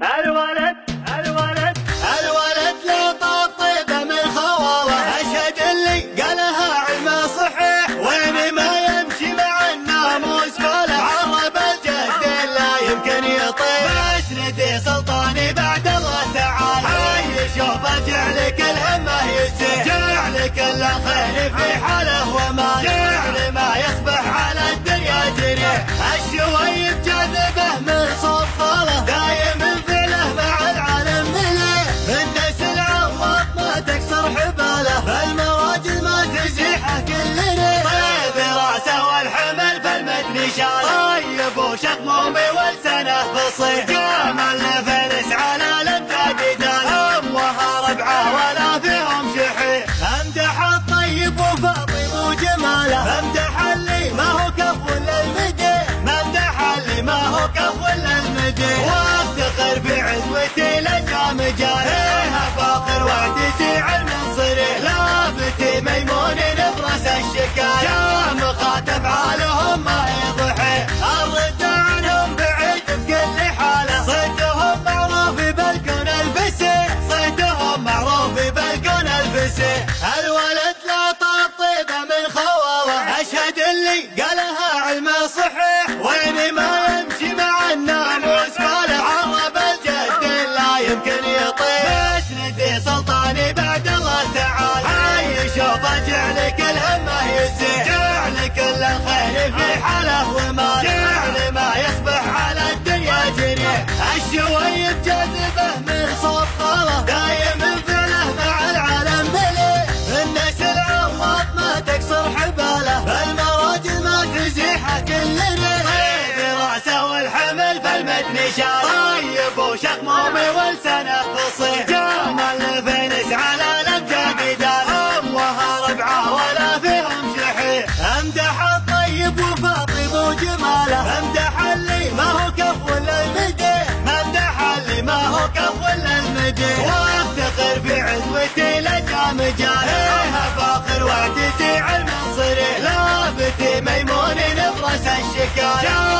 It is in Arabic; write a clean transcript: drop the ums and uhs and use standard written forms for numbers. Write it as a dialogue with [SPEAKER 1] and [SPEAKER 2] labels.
[SPEAKER 1] الولد الولد
[SPEAKER 2] الولد لقى طيبة من خواوة، أشهد اللي قالها علمه صحيح، وين ما يمشي مع الناموس فله، عرب الجد لا يمكن يطيح، مسندي سلطاني بعد الله تعالى، هاي شوفه جعلك الهمه يزيح، جعل كل الخير في حاله وماله، جعل ما يصبح على الدنيا جريح، الشويب جاذبه من صوب خاله، دايم فعله مع العالم مليح، انت سلعه ما تكسر حباله، فالمراجل ما تزيحه كلنا، طيب راسه والحمل فالمتن شاله، طيب وشخمومي ولسانه فصيح، جمال فلس على الامجاد داله، اموها ربعه ولا فيهم شحيح، امدح الطيب وفاطم وجماله، امدح اللي ما هو كف ولا المديح، ممدح اللي ما هو كف ولا المديح، وافتخر بعزوتي لجا مجاله، فاخر وعدتي علم صريح، لابتي ميمون نفرس الشكاية، يا مخاطب عالهم ما يضحي، الرد عنهم بعيد بكل حالة، صيتهم معروف بالكون الفسيح، صيتهم معروف بالكون الفسيح، الولد لا طيبة من خواوة، أشهد اللي قالها علمه صحيح، وين ما يمشي مع الناموس فله، عرب الجد لا يمكن يطيح، مسندي سلطاني بعد الله تعالى، هاي شوفه جعلك الهمه يزيح، جعل كل الخير في حاله وماله، جعل ما يصبح على الدنيا جريح، الشويب جاذبه من صوب خاله، دايم فعله مع العالم مليح، الناس العواط ما تكسر حباله، فالمراجل ما تزيحه كلنا، طيب راسه والحمل فالمتن شاله، طيب وشخمومي ولسانه فصيح، جمال فينس على الامجاد داله، اموها ربعه ولا فيهم شحيح، امدح الطيب وفاطم وجماله، امدح اللي ما هو كف ولا المديح، ممدح اللي ما هو كف ولا المديح، وافتخر بعزوتي لجا مجاله، فاخر وعدتي علم صريح، لابتي ميمون نفرس الشكاية.